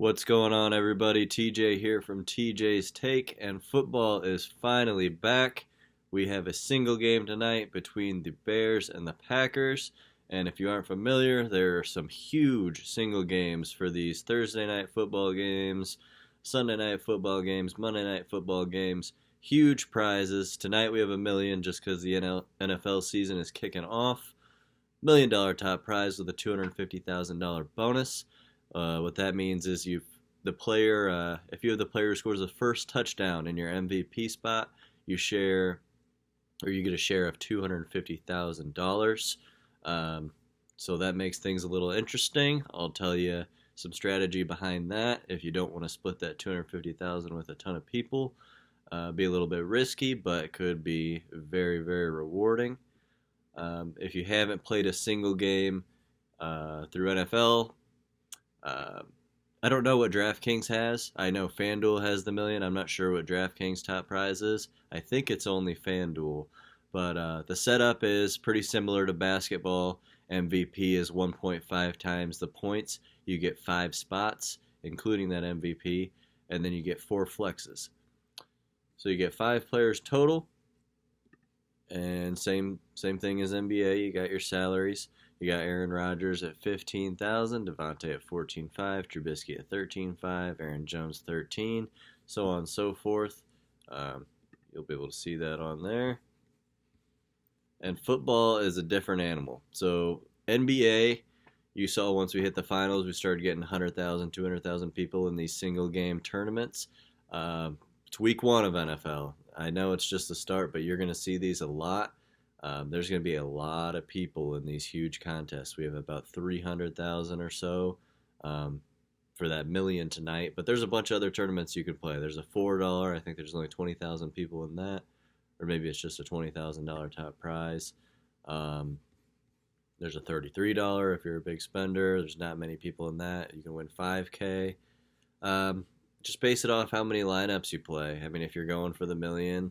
What's going on, everybody? TJ here from TJ's Take, and football is finally back. We have a single game tonight between the Bears and the Packers, and if you aren't familiar, there are some huge single games for these Thursday night football games, Sunday night football games, Monday night football games. Huge prizes. Tonight we have $1 million just because the NFL season is kicking off. $1 million top prize with a $250,000 bonus. What that means is if you have the player who scores the first touchdown in your MVP spot, you get a share of $250,000. So that makes things a little interesting. I'll tell you some strategy behind that. If you don't want to split that $250,000 with a ton of people, be a little bit risky, but it could be very, very rewarding. If you haven't played a single game through NFL, I don't know what DraftKings has. I know Fanduel has the million. I'm not sure what DraftKings top prize is. I think it's only Fanduel. But the setup is pretty similar to basketball. MVP is 1.5 times the points. You get 5 spots, including that MVP, and then you get 4 flexes. So you get 5 players total. And same thing as NBA. You got your salaries. You got Aaron Rodgers at $15,000, Devontae at $14,500, Trubisky at $13,500, Aaron Jones $13,000, so on and so forth. You'll be able to see that on there. And football is a different animal. So NBA, you saw once we hit the finals, we started getting 100,000, 200,000 people in these single game tournaments. It's week 1 of NFL. I know it's just the start, but you're going to see these a lot. There's going to be a lot of people in these huge contests. We have about 300,000 or so for that million tonight. But there's a bunch of other tournaments you can play. There's a $4. I think there's only 20,000 people in that. Or maybe it's just a $20,000 top prize. There's a $33 if you're a big spender. There's not many people in that. You can win $5K. Just base it off how many lineups you play. I mean, if you're going for the million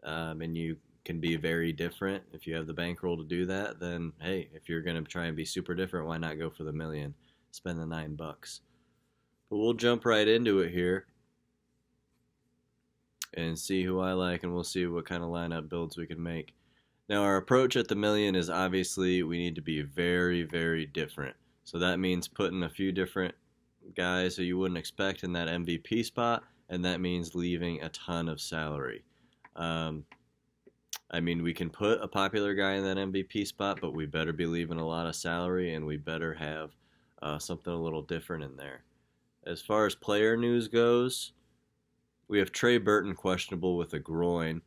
and you can be very different, if you have the bankroll to do that, then hey, if you're going to try and be super different, why not go for the million? Spend the $9. But we'll jump right into it here and see who I like, and we'll see what kind of lineup builds we can make. Now, our approach at the million is obviously we need to be very, very different. So that means putting a few different guys who you wouldn't expect in that MVP spot, and that means leaving a ton of salary. I mean, we can put a popular guy in that MVP spot, but we better be leaving a lot of salary, and we better have something a little different in there. As far as player news goes, we have Trey Burton questionable with a groin,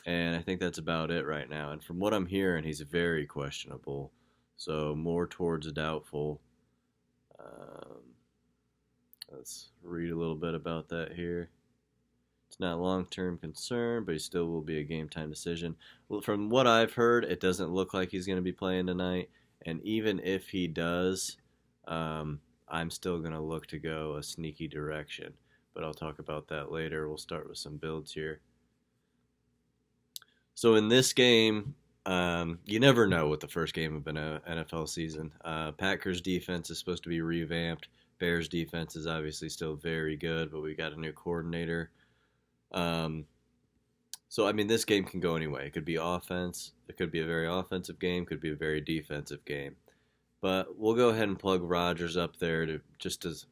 and I think that's about it right now. And from what I'm hearing, he's very questionable, so more towards doubtful. Let's read a little bit about that here. It's not a long-term concern, but he still will be a game-time decision. Well, from what I've heard, it doesn't look like he's going to be playing tonight. And even if he does, I'm still going to look to go a sneaky direction. But I'll talk about that later. We'll start with some builds here. So in this game, you never know with the first game of an NFL season. Packers defense is supposed to be revamped. Bears defense is obviously still very good, but we got a new coordinator. So, I mean, this game can go anyway. It could be offense. It could be a very offensive game. Could be a very defensive game. But we'll go ahead and plug Rodgers up there to just as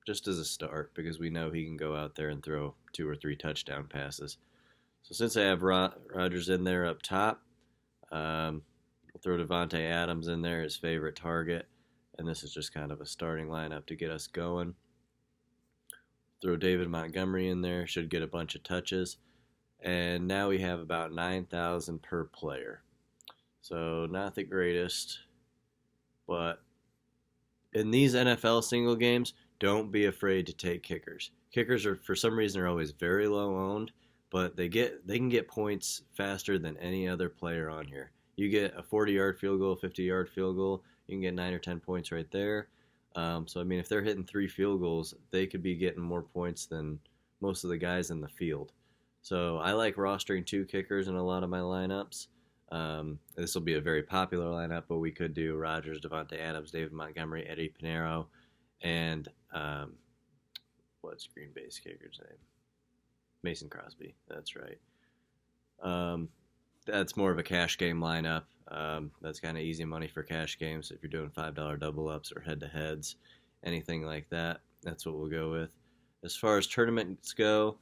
a start, because we know he can go out there and throw 2 or 3 touchdown passes. So since I have Rodgers in there up top, we'll throw Devontae Adams in there, his favorite target. And this is just kind of a starting lineup to get us going. Throw David Montgomery in there, should get a bunch of touches. And now we have about 9,000 per player. So not the greatest. But in these NFL single games, don't be afraid to take kickers. Kickers are, for some reason, are always very low owned, but they can get points faster than any other player on here. You get a 40-yard field goal, 50-yard field goal, you can get 9 or 10 points right there. So, I mean, if they're hitting 3 field goals, they could be getting more points than most of the guys in the field. So I like rostering 2 kickers in a lot of my lineups. This will be a very popular lineup, but we could do Rodgers, Devontae Adams, David Montgomery, Eddie Pinheiro, and what's Green Bay's kicker's name? Mason Crosby. That's right. That's more of a cash game lineup. That's kind of easy money for cash games if you're doing $5 double ups or head to heads, anything like that. That's what we'll go with. As far as tournaments go,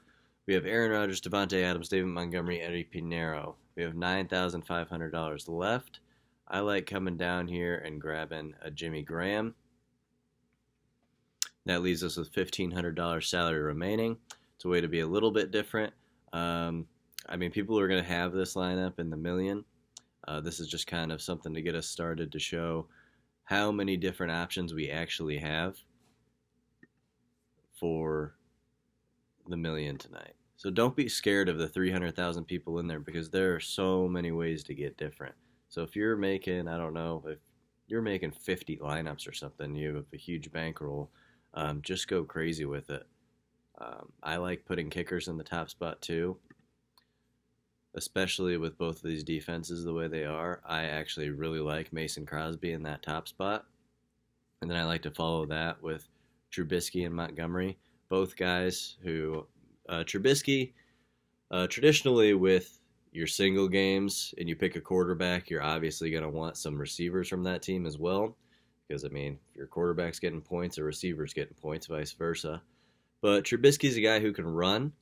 we have Aaron Rodgers, Devontae Adams, David Montgomery, Eddie Pinheiro. We have $9,500 left. I like coming down here and grabbing a Jimmy Graham. That leaves us with $1,500 salary remaining. It's a way to be a little bit different. I mean, people are going to have this lineup in the million. This is just kind of something to get us started to show how many different options we actually have for the million tonight. So don't be scared of the 300,000 people in there, because there are so many ways to get different. So if you're making, I don't know, if you're making 50 lineups or something, you have a huge bankroll, just go crazy with it. I like putting kickers in the top spot too, especially with both of these defenses the way they are. I actually really like Mason Crosby in that top spot. And then I like to follow that with Trubisky and Montgomery, both guys who, Trubisky, traditionally with your single games and you pick a quarterback, you're obviously going to want some receivers from that team as well. Because, I mean, if your quarterback's getting points, a receiver's getting points, vice versa. But Trubisky's a guy who can run.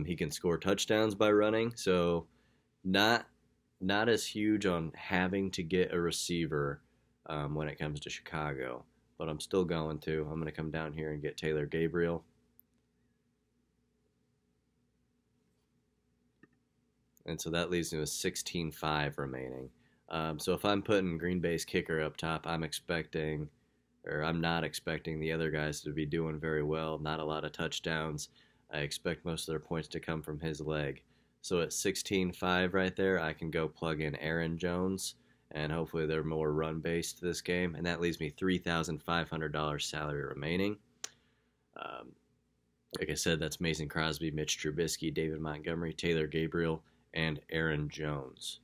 He can score touchdowns by running. So not as huge on having to get a receiver when it comes to Chicago. But I'm still going to. I'm going to come down here and get Taylor Gabriel. And so that leaves me with 16.5 remaining. So if I'm putting Green Bay's kicker up top, I'm not expecting the other guys to be doing very well. Not a lot of touchdowns. I expect most of their points to come from his leg. So at 16.5 right there, I can go plug in Aaron Jones, and hopefully they're more run-based this game. And that leaves me $3,500 salary remaining. Like I said, that's Mason Crosby, Mitch Trubisky, David Montgomery, Taylor Gabriel, and Aaron Jones.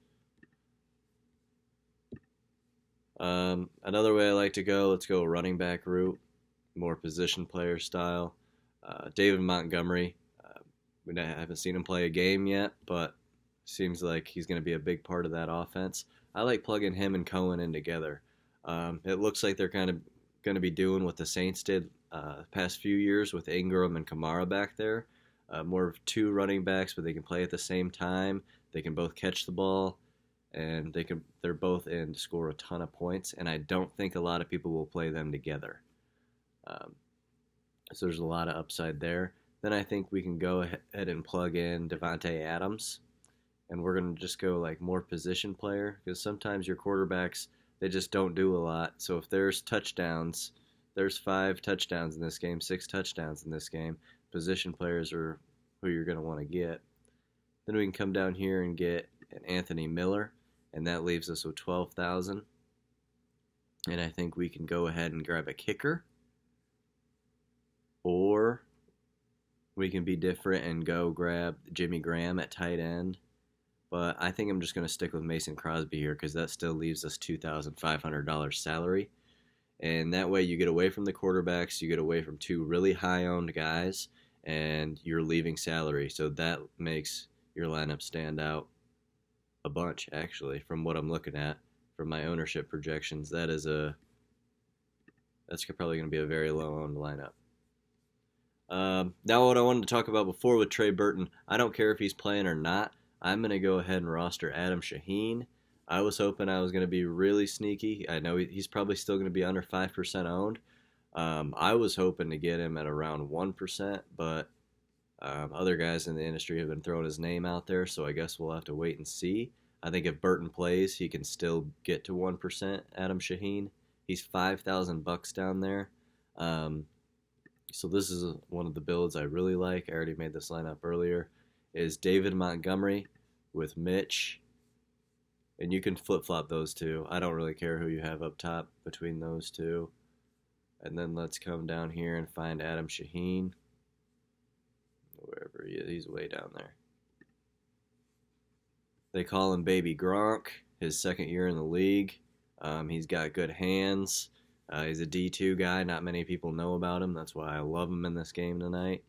Another way I like to go, let's go running back route, more position player style. David Montgomery, we haven't seen him play a game yet, but seems like he's going to be a big part of that offense. I like plugging him and Cohen in together. It looks like they're kind of going to be doing what the Saints did the past few years with Ingram and Kamara back there. More of two running backs, but they can play at the same time. They can both catch the ball, and they're both in to score a ton of points. And I don't think a lot of people will play them together. So there's a lot of upside there. Then I think we can go ahead and plug in Devontae Adams, and we're going to just go like more position player, because sometimes your quarterbacks, they just don't do a lot. So if there's touchdowns, there's 5 touchdowns in this game, 6 touchdowns in this game. Position players are who you're going to want to get. Then we can come down here and get an Anthony Miller, and that leaves us with $12,000. And I think we can go ahead and grab a kicker, or we can be different and go grab Jimmy Graham at tight end. But I think I'm just going to stick with Mason Crosby here, because that still leaves us $2,500 salary. And that way you get away from the quarterbacks, you get away from 2 really high-owned guys, and you're leaving salary. So that makes your lineup stand out a bunch, actually, from what I'm looking at. From my ownership projections, that's probably going to be a very low-owned lineup. Now what I wanted to talk about before with Trey Burton, I don't care if he's playing or not. I'm going to go ahead and roster Adam Shaheen. I was hoping I was going to be really sneaky. I know he's probably still going to be under 5% owned. I was hoping to get him at around 1%, but other guys in the industry have been throwing his name out there, so I guess we'll have to wait and see. I think if Burton plays, he can still get to 1%, Adam Shaheen. He's $5,000 down there. So this is one of the builds I really like. I already made this lineup earlier. Is David Montgomery with Mitch. And you can flip-flop those two. I don't really care who you have up top between those two. And then let's come down here and find Adam Shaheen. Wherever he is, he's way down there. They call him Baby Gronk, his second year in the league. He's got good hands. He's a D2 guy. Not many people know about him. That's why I love him in this game tonight.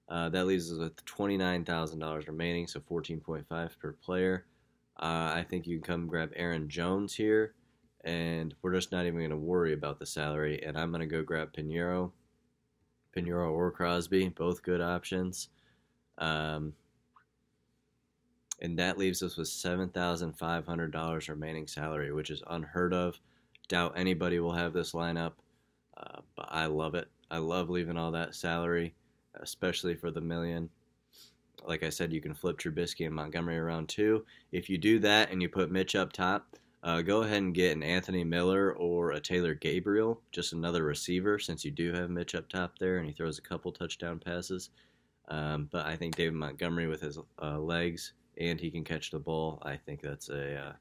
That leaves us with $29,000 remaining, so 14.5 per player. I think you can come grab Aaron Jones here, and we're just not even going to worry about the salary. And I'm going to go grab Pinheiro or Crosby, both good options. And that leaves us with $7,500 remaining salary, which is unheard of. Doubt anybody will have this lineup, but I love it. I love leaving all that salary, especially for the million. Like I said, you can flip Trubisky and Montgomery around too. If you do that and you put Mitch up top, go ahead and get an Anthony Miller or a Taylor Gabriel, just another receiver, since you do have Mitch up top there and he throws a couple touchdown passes. But I think David Montgomery with his legs and he can catch the ball, I think that's a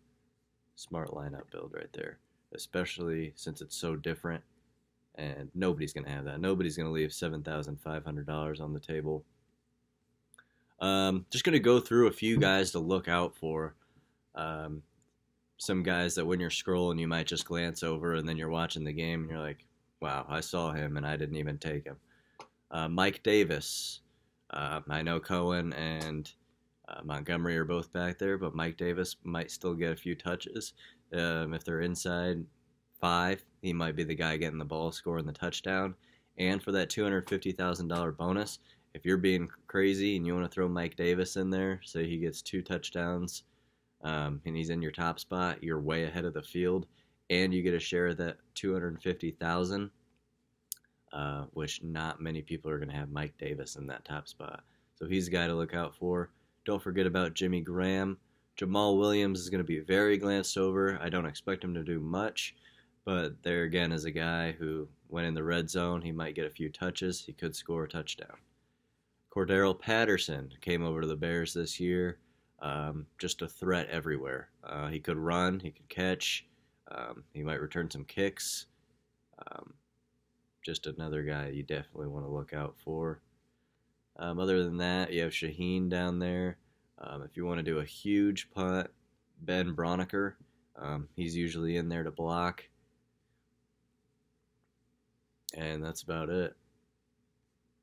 smart lineup build right there, especially since it's so different. And nobody's going to have that. Nobody's going to leave $7,500 on the table. Just going to go through a few guys to look out for. Some guys that when you're scrolling, you might just glance over and then you're watching the game and you're like, wow, I saw him and I didn't even take him. Mike Davis. I know Cohen and Montgomery are both back there, but Mike Davis might still get a few touches. If they're inside 5, he might be the guy getting the ball, scoring the touchdown. And for that $250,000 bonus, if you're being crazy and you want to throw Mike Davis in there, say he gets 2 touchdowns and he's in your top spot, you're way ahead of the field, and you get a share of that $250,000, which not many people are going to have Mike Davis in that top spot. So he's a guy to look out for. Don't forget about Jimmy Graham. Jamal Williams is going to be very glanced over. I don't expect him to do much, but there again is a guy who, when in the red zone, he might get a few touches. He could score a touchdown. Cordero Patterson came over to the Bears this year. Just a threat everywhere. He could run. He could catch. He might return some kicks. Just another guy you definitely want to look out for. Other than that, you have Shaheen down there. If you want to do a huge punt, Ben Broniker. He's usually in there to block. And that's about it.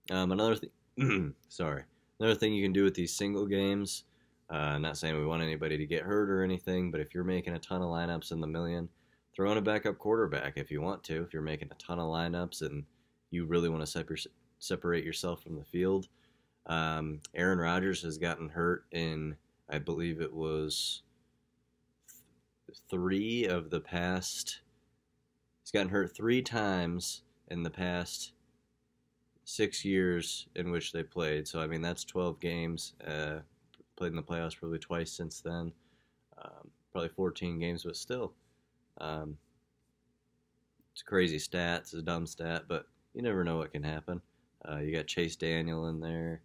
Another thing you can do with these single games, not saying we want anybody to get hurt or anything, but if you're making a ton of lineups in the million, throw in a backup quarterback if you want to. If you're making a ton of lineups and you really want to separate yourself from the field. Aaron Rodgers has gotten hurt in, I believe it was 3 of the past. He's gotten hurt 3 times in the past 6 years in which they played. So, I mean, that's 12 games. Played in the playoffs probably twice since then. Probably 14 games, but still. It's a crazy stat. It's a dumb stat, but you never know what can happen. You got Chase Daniel in there.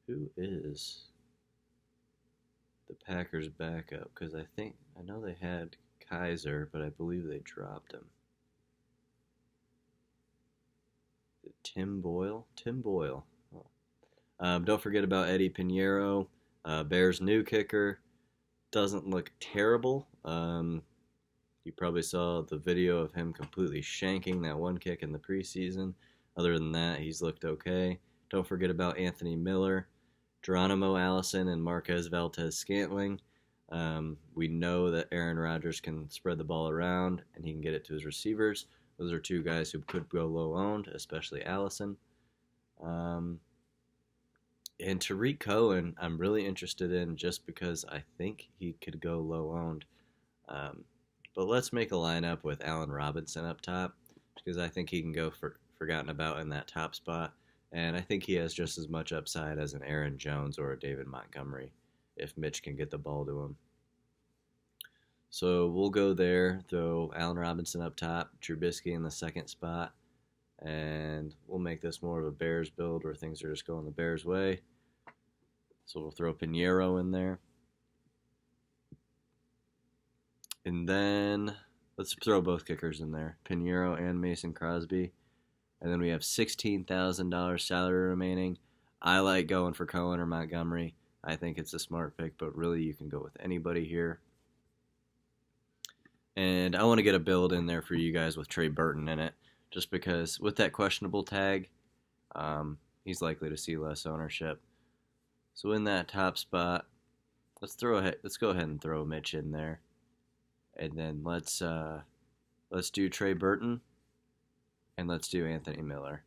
Who is the Packers' backup? Because I know they had Kaiser, but I believe they dropped him. Tim Boyle? Tim Boyle. Oh. Don't forget about Eddie Pinheiro, Bears' new kicker. Doesn't look terrible. You probably saw the video of him completely shanking that one kick in the preseason. Other than that, he's looked okay. Don't forget about Anthony Miller, Geronimo Allison, and Marquez Valdes-Scantling. We know that Aaron Rodgers can spread the ball around and he can get it to his receivers. Those are 2 guys who could go low-owned, especially Allison. And Tariq Cohen, I'm really interested in just because I think he could go low-owned. But let's make a lineup with Allen Robinson up top because I think he can go forgotten about in that top spot. And I think he has just as much upside as an Aaron Jones or a David Montgomery if Mitch can get the ball to him. So we'll go there, throw Allen Robinson up top, Trubisky in the second spot, and we'll make this more of a Bears build where things are just going the Bears' way. So we'll throw Pinheiro in there. And then let's throw both kickers in there, Pinheiro and Mason Crosby. And then we have $16,000 salary remaining. I like going for Cohen or Montgomery. I think it's a smart pick, but really you can go with anybody here. And I want to get a build in there for you guys with Trey Burton in it, just because with that questionable tag, he's likely to see less ownership. So in that top spot, let's go ahead and throw Mitch in there, and then let's do Trey Burton, and let's do Anthony Miller.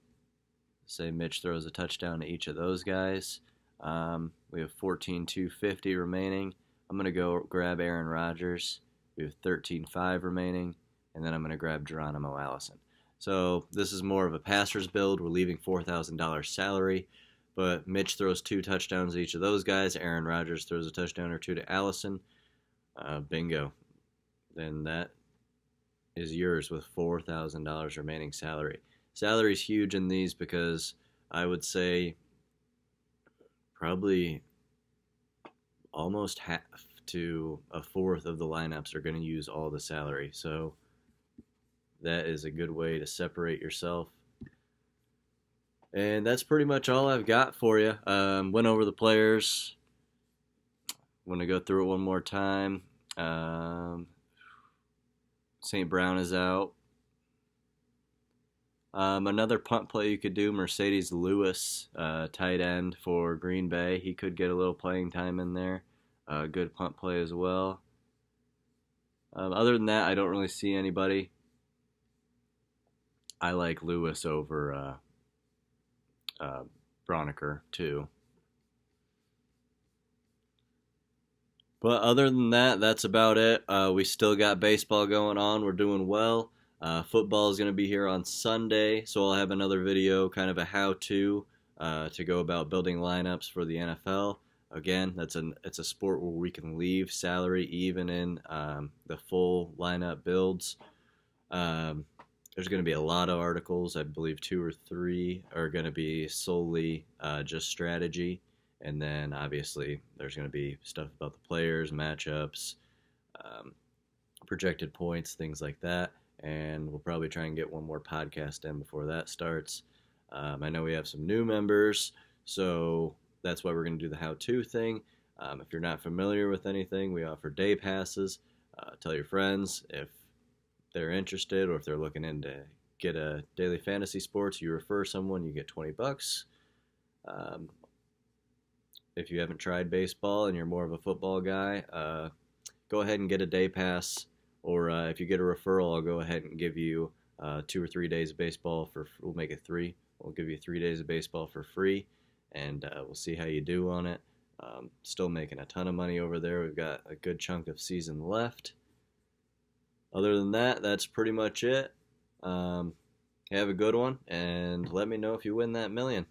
Say Mitch throws a touchdown to each of those guys. We have 14,250 remaining. I'm gonna go grab Aaron Rodgers. We have 13.5 remaining, and then I'm gonna grab Geronimo Allison. So this is more of a passer's build. We're leaving $4,000 salary, but Mitch throws 2 touchdowns to each of those guys. Aaron Rodgers throws a touchdown or 2 to Allison. Bingo. Then that is yours with $4,000 remaining salary. Salary is huge in these because I would say probably almost half to a fourth of the lineups are going to use all the salary. So that is a good way to separate yourself. And that's pretty much all I've got for you. Went over the players. Want to go through it one more time. St. Brown is out. Another punt play you could do, Mercedes Lewis, tight end for Green Bay. He could get a little playing time in there. Good punt play as well. Other than that, I don't really see anybody. I like Lewis over Broniker too. But other than that, that's about it. We still got baseball going on. We're doing well. Football is going to be here on Sunday, so I'll have another video, kind of a how-to go about building lineups for the NFL. Again, it's a sport where we can leave salary even in the full lineup builds. There's going to be a lot of articles. I believe 2 or 3 are going to be solely just strategy. And then, obviously, there's going to be stuff about the players, matchups, projected points, things like that. And we'll probably try and get one more podcast in before that starts. I know we have some new members, so that's why we're going to do the how-to thing. If you're not familiar with anything, we offer day passes. Tell your friends if they're interested, or if they're looking into get a daily fantasy sports, you refer someone, you get $20. If you haven't tried baseball and you're more of a football guy, go ahead and get a day pass. Or if you get a referral, I'll go ahead and give you 2 or 3 days of baseball we'll make it 3. We'll give you 3 days of baseball for free, and we'll see how you do on it. Still making a ton of money over there. We've got a good chunk of season left. Other than that, that's pretty much it. Have a good one, and let me know if you win that million.